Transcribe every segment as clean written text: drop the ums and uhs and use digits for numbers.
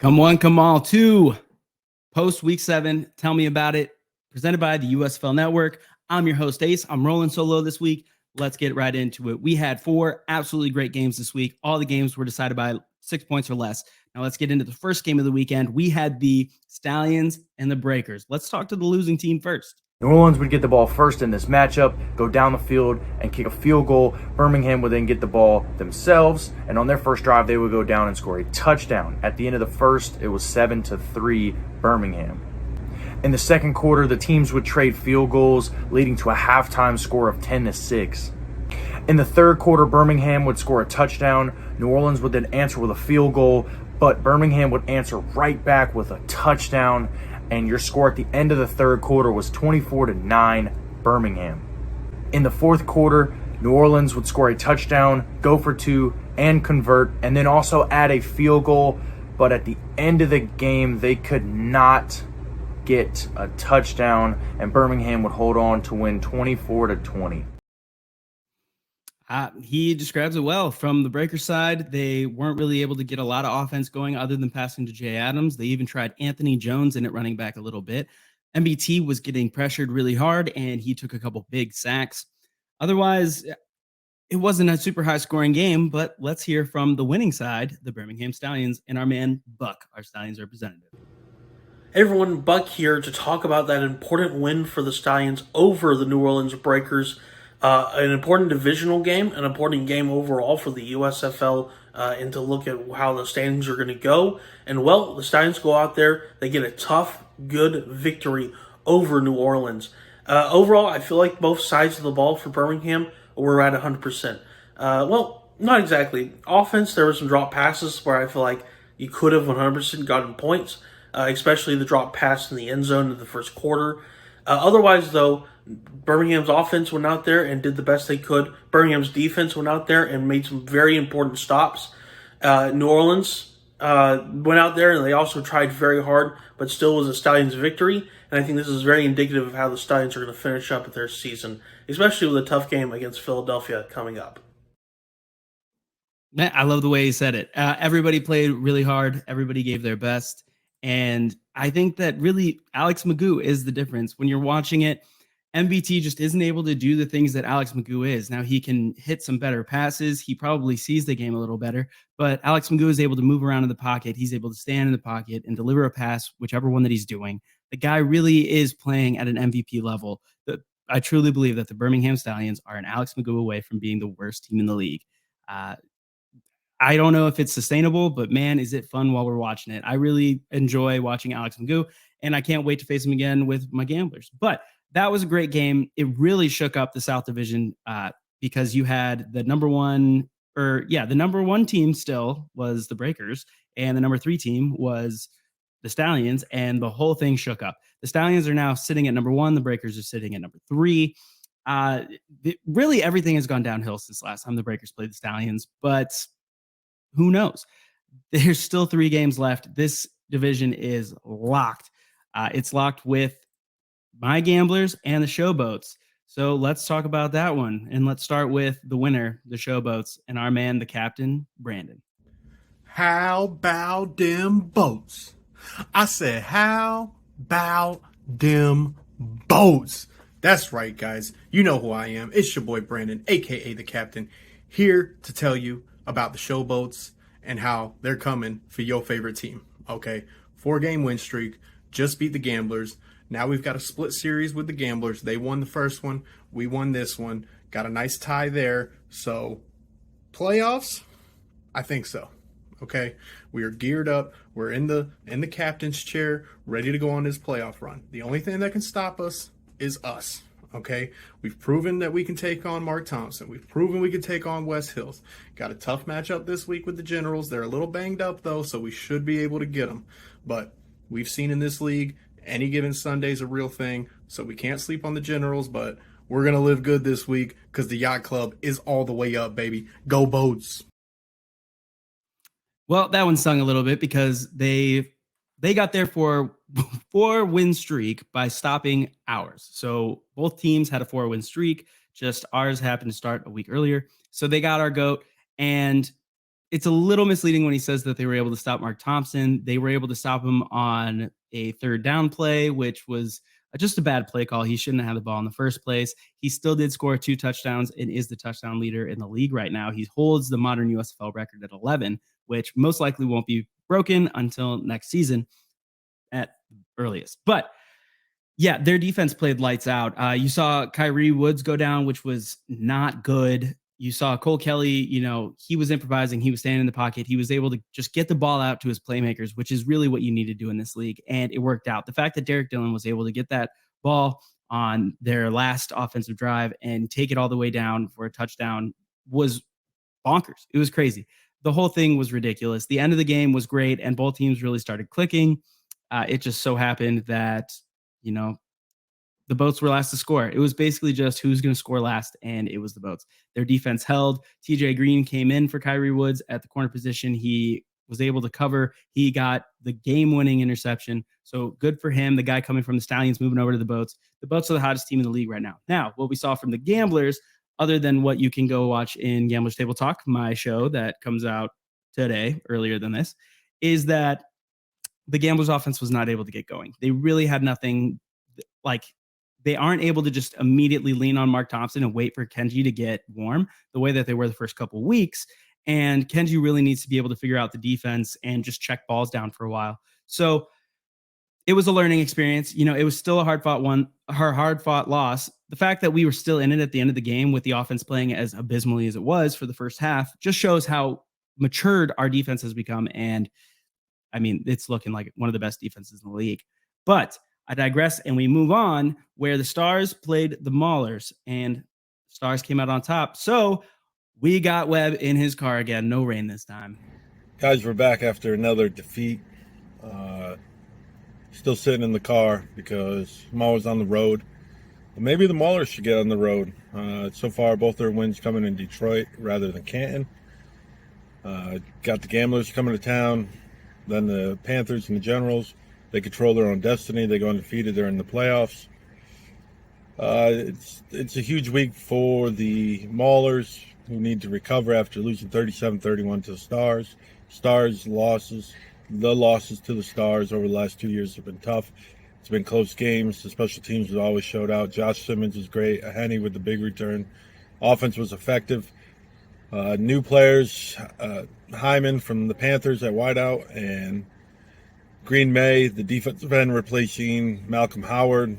Come one, come all. Two, post week 7. Tell me about it. Presented by the USFL Network. I'm your host, Ace. I'm rolling solo this week. Let's get right into it. We had 4 absolutely great games this week. All the games were decided by 6 points or less. Now let's get into the first game of the weekend. We had the Stallions and the Breakers. Let's talk to the losing team first. New Orleans would get the ball first in this matchup, go down the field and kick a field goal. Birmingham would then get the ball themselves, and on their first drive, they would go down and score a touchdown. At the end of the first, it was 7-3 Birmingham. In the second quarter, the teams would trade field goals, leading to a halftime score of 10-6. In the third quarter, Birmingham would score a touchdown. New Orleans would then answer with a field goal, but Birmingham would answer right back with a touchdown. And your score at the end of the third quarter was 24-9 Birmingham. In the fourth quarter, New Orleans would score a touchdown, go for 2, and convert, and then also add a field goal. But at the end of the game, they could not get a touchdown, and Birmingham would hold on to win 24-20. He describes it well. From the Breaker side, they weren't really able to get a lot of offense going other than passing to Jay Adams. They even tried Anthony Jones in at running back a little bit. MBT was getting pressured really hard, and he took a couple big sacks. Otherwise, it wasn't a super high-scoring game, but let's hear from the winning side, the Birmingham Stallions, and our man, Buck, our Stallions representative. Hey everyone, Buck here to talk about that important win for the Stallions over the New Orleans Breakers. An important divisional game, an important game overall for the USFL, and to look at how the standings are going to go. And well, the Stallions go out there, they get a tough, good victory over New Orleans. Overall, I feel like both sides of the ball for Birmingham were at 100%. Well, not exactly. Offense, there were some drop passes where I feel like you could have 100% gotten points, especially the drop pass in the end zone in the first quarter. Otherwise, though, Birmingham's offense went out there and did the best they could. Birmingham's defense went out there and made some very important stops. New Orleans went out there and they also tried very hard, but still was a Stallions victory. And I think this is very indicative of how the Stallions are going to finish up their season, especially with a tough game against Philadelphia coming up. Man, I love the way he said it. Everybody played really hard. Everybody gave their best. And I think that really Alex Magoo is the difference. When you're watching it, MBT just isn't able to do the things that Alex Magoo is. Now, he can hit some better passes. He probably sees the game a little better, but Alex Magoo is able to move around in the pocket. He's able to stand in the pocket and deliver a pass, whichever one that he's doing. The guy really is playing at an MVP level. I truly believe that the Birmingham Stallions are an Alex Magoo away from being the worst team in the league. I don't know if it's sustainable, but man, is it fun while we're watching it. I really enjoy watching Alex Magoo, and I can't wait to face him again with my gamblers. But that was a great game. It really shook up the South Division because you had the number one team still was the Breakers, and the number 3 team was the Stallions, and the whole thing shook up. The Stallions are now sitting at number 1. The Breakers are sitting at number 3. Really, everything has gone downhill since last time the Breakers played the Stallions, but who knows? There's still 3 games left. This division is locked. It's locked with my gamblers and the Showboats. So let's talk about that one. And let's start with the winner, the Showboats, and our man, the captain, Brandon. How about them boats? I said, how about them boats? That's right, guys. You know who I am. It's your boy, Brandon, a.k.a. the captain, here to tell you about the Showboats and how they're coming for your favorite team. Okay, 4-game win streak, just beat the Gamblers. Now we've got a split series with the Gamblers. They won the first one, we won this one. Got a nice tie there. So playoffs, I think so. Okay, we are geared up. We're in the captain's chair, ready to go on this playoff run. The only thing that can stop us is us. Okay, we've proven that we can take on Mark Thompson. We've proven we can take on West Hills. Got a tough matchup this week with the Generals. They're a little banged up, though, so we should be able to get them. But we've seen in this league, any given Sunday is a real thing, so we can't sleep on the Generals, but we're going to live good this week because the Yacht Club is all the way up, baby. Go Boats. Well, that one stung a little bit because they got there for 4-win streak by stopping ours. So both teams had a 4-win streak. Just ours happened to start a week earlier. So they got our goat. And it's a little misleading when he says that they were able to stop Mark Thompson. They were able to stop him on a third down play, which was just a bad play call. He shouldn't have had the ball in the first place. He still did score 2 touchdowns and is the touchdown leader in the league right now. He holds the modern USFL record at 11, which most likely won't be broken until next season at earliest. But yeah, their defense played lights out. You saw Kyrie Woods go down, which was not good. You saw Cole Kelly, he was improvising. He was standing in the pocket. He was able to just get the ball out to his playmakers, which is really what you need to do in this league. And it worked out. The fact that Derek Dillon was able to get that ball on their last offensive drive and take it all the way down for a touchdown was bonkers. It was crazy. The whole thing was ridiculous. The end of the game was great, and both teams really started clicking. It just so happened that, the Boats were last to score. It was basically just who's going to score last, and it was the Boats. Their defense held. TJ Green came in for Kyrie Woods at the corner position. He was able to cover. He got the game-winning interception. So good for him. The guy coming from the Stallions moving over to the Boats. The Boats are the hottest team in the league right now. Now, what we saw from the Gamblers, other than what you can go watch in Gamblers Table Talk, my show that comes out today, earlier than this, is that the Gamblers offense was not able to get going. They really had nothing. They aren't able to just immediately lean on Mark Thompson and wait for Kenji to get warm the way that they were the first couple of weeks. And Kenji really needs to be able to figure out the defense and just check balls down for a while. So it was a learning experience. It was still a hard-fought loss. The fact that we were still in it at the end of the game with the offense playing as abysmally as it was for the first half just shows how matured our defense has become. And I mean, it's looking like one of the best defenses in the league. But I digress, and we move on where the Stars played the Maulers, and Stars came out on top. So we got Webb in his car again. No rain this time. Guys, we're back after another defeat. Still sitting in the car because I'm always on the road. But maybe the Maulers should get on the road. So far, both their wins coming in Detroit rather than Canton. Got the Gamblers coming to town, then the Panthers and the Generals. They control their own destiny. They go undefeated. They're in the playoffs. It's a huge week for the Maulers, who need to recover after losing 37-31 to the Stars. The losses to the Stars over the last 2 years have been tough. It's been close games. The special teams have always showed out. Josh Simmons was great. Henny with the big return. Offense was effective. New players, Hyman from the Panthers at wideout, and Green May, the defensive end, replacing Malcolm Howard.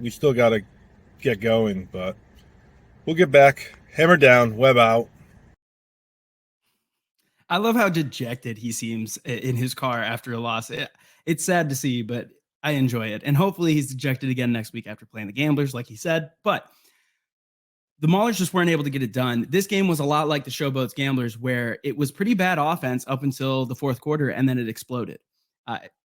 We still got to get going, but we'll get back. Hammer down, Webb out. I love how dejected he seems in his car after a loss. It's sad to see, but I enjoy it. And hopefully he's dejected again next week after playing the Gamblers, like he said. But the Maulers just weren't able to get it done. This game was a lot like the Showboats Gamblers, where it was pretty bad offense up until the fourth quarter, and then it exploded.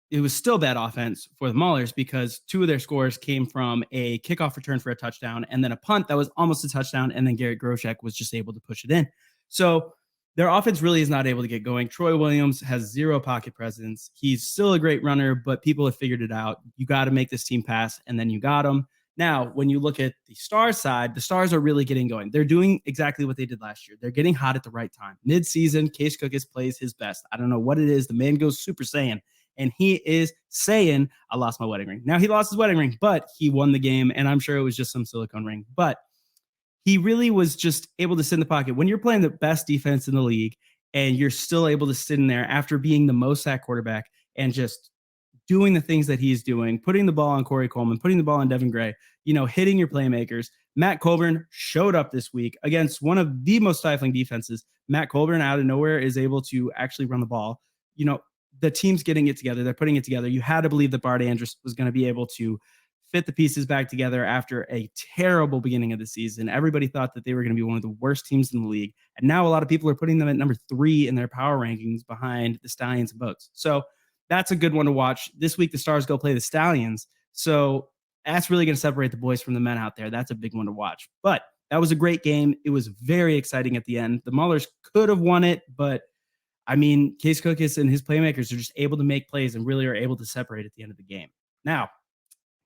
It was still bad offense for the Maulers because 2 of their scores came from a kickoff return for a touchdown and then a punt that was almost a touchdown, and then Garrett Groshek was just able to push it in. So their offense really is not able to get going. Troy Williams has 0 pocket presence. He's still a great runner, but people have figured it out. You got to make this team pass, and then you got them. Now, when you look at the Stars side, the Stars are really getting going. They're doing exactly what they did last year. They're getting hot at the right time. Mid-season, Case Cookis plays his best. I don't know what it is. The man goes Super Saiyan. And he is saying, I lost my wedding ring. Now, he lost his wedding ring, but he won the game, and I'm sure it was just some silicone ring. But he really was just able to sit in the pocket. When you're playing the best defense in the league and you're still able to sit in there after being the most sacked quarterback and just doing the things that he's doing, putting the ball on Corey Coleman, putting the ball on Devin Gray, hitting your playmakers. Matt Colburn showed up this week against one of the most stifling defenses. Matt Colburn out of nowhere is able to actually run the ball. The team's getting it together. They're putting it together. You had to believe that Bart Andrus was going to be able to fit the pieces back together after a terrible beginning of the season. Everybody thought that they were going to be one of the worst teams in the league. And now a lot of people are putting them at number 3 in their power rankings behind the Stallions and Boats. So that's a good one to watch. This week, the Stars go play the Stallions. So that's really going to separate the boys from the men out there. That's a big one to watch. But that was a great game. It was very exciting at the end. The Maulers could have won it, but I mean, Case Cookis and his playmakers are just able to make plays and really are able to separate at the end of the game. Now,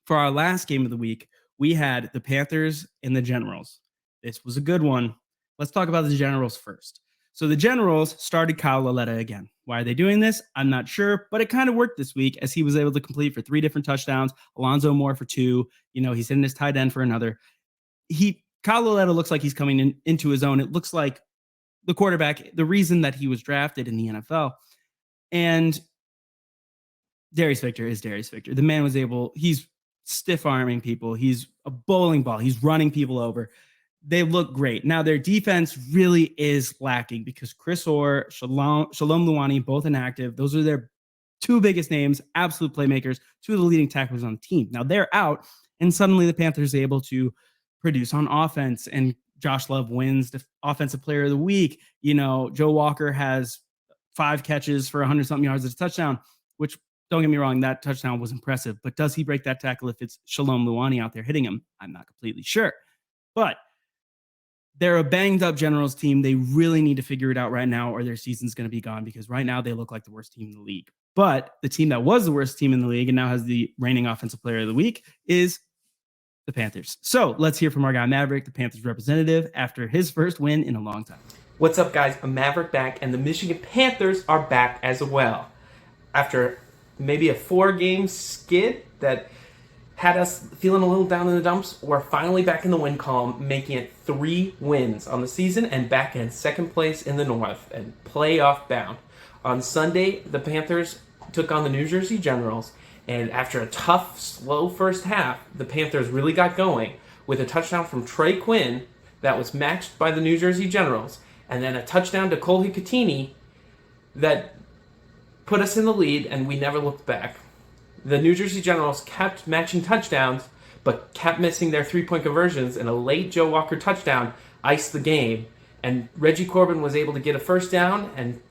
for our last game of the week, we had the Panthers and the Generals. This was a good one. Let's talk about the Generals first. So the Generals started Kyle Lauletta again. Why are they doing this? I'm not sure, but it kind of worked this week as he was able to complete for 3 different touchdowns. Alonzo Moore for 2. He's hitting his tight end for another. Kyle Lauletta looks like he's coming into his own. It looks like the quarterback, the reason that he was drafted in the NFL. And Darius Victor is Darius Victor. The man he's stiff arming people. He's a bowling ball. He's running people over. They look great. Now, their defense really is lacking because Chris Orr, Shalom Luani, both inactive. Those are their 2 biggest names, absolute playmakers, 2 of the leading tacklers on the team. Now, they're out, and suddenly the Panthers are able to produce on offense, and Josh Love wins the Offensive Player of the Week. Joe Walker has 5 catches for 100-something yards as a touchdown, which, don't get me wrong, that touchdown was impressive. But does he break that tackle if it's Shalom Luani out there hitting him? I'm not completely sure. But they're a banged-up Generals team. They really need to figure it out right now, or their season's going to be gone, because right now they look like the worst team in the league. But the team that was the worst team in the league and now has the reigning Offensive Player of the Week is the Panthers. So let's hear from our guy Maverick, the Panthers representative, after his first win in a long time. What's up, guys? I'm Maverick back, and the Michigan Panthers are back as well. After maybe a 4-game skid that had us feeling a little down in the dumps, we're finally back in the win column, making it 3 wins on the season and back in second place in the North and playoff bound. On Sunday, the Panthers took on the New Jersey Generals, and after a tough, slow first half, the Panthers really got going with a touchdown from Trey Quinn that was matched by the New Jersey Generals, and then a touchdown to Cole Hikatini that put us in the lead, and we never looked back. The New Jersey Generals kept matching touchdowns, but kept missing their 3-point conversions, and a late Joe Walker touchdown iced the game. And Reggie Corbin was able to get a first down, and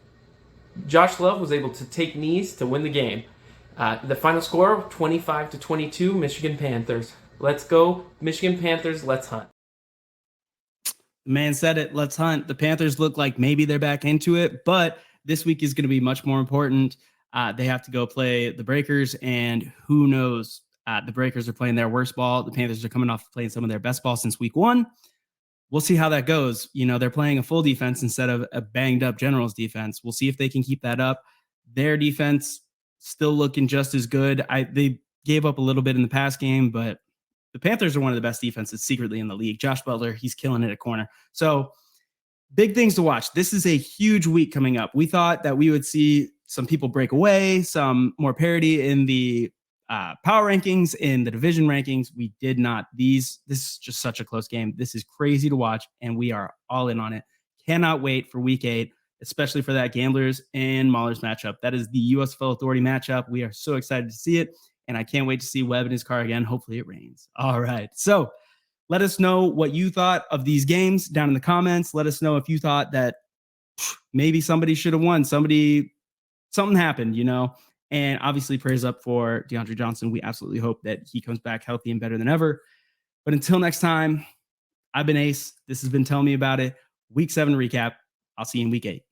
Josh Love was able to take knees to win the game. The final score, 25-22, Michigan Panthers. Let's go, Michigan Panthers, let's hunt. The man said it, let's hunt. The Panthers look like maybe they're back into it, but this week is going to be much more important. They have to go play the Breakers, and who knows? The Breakers are playing their worst ball. The Panthers are coming off playing some of their best ball since week 1. We'll see how that goes. They're playing a full defense instead of a banged-up Generals defense. We'll see if they can keep that up. Their defense still looking just as good. They gave up a little bit in the past game, but the Panthers are one of the best defenses secretly in the league. Josh Butler, he's killing it at corner. So big things to watch. This is a huge week coming up. We thought that we would see some people break away, some more parity in the power rankings, in the division rankings. We did not. This is just such a close game. This is crazy to watch, and we are all in on it. Cannot wait for week 8, especially for that Gamblers and Maulers matchup. That is the USFL Authority matchup. We are so excited to see it, and I can't wait to see Webb in his car again. Hopefully it rains. All right. So let us know what you thought of these games down in the comments. Let us know if you thought that maybe somebody should have won. Something happened, and obviously prayers up for DeAndre Johnson. We absolutely hope that he comes back healthy and better than ever. But until next time, I've been Ace. This has been Tell Me About It, Week 7 recap. I'll see you in Week 8.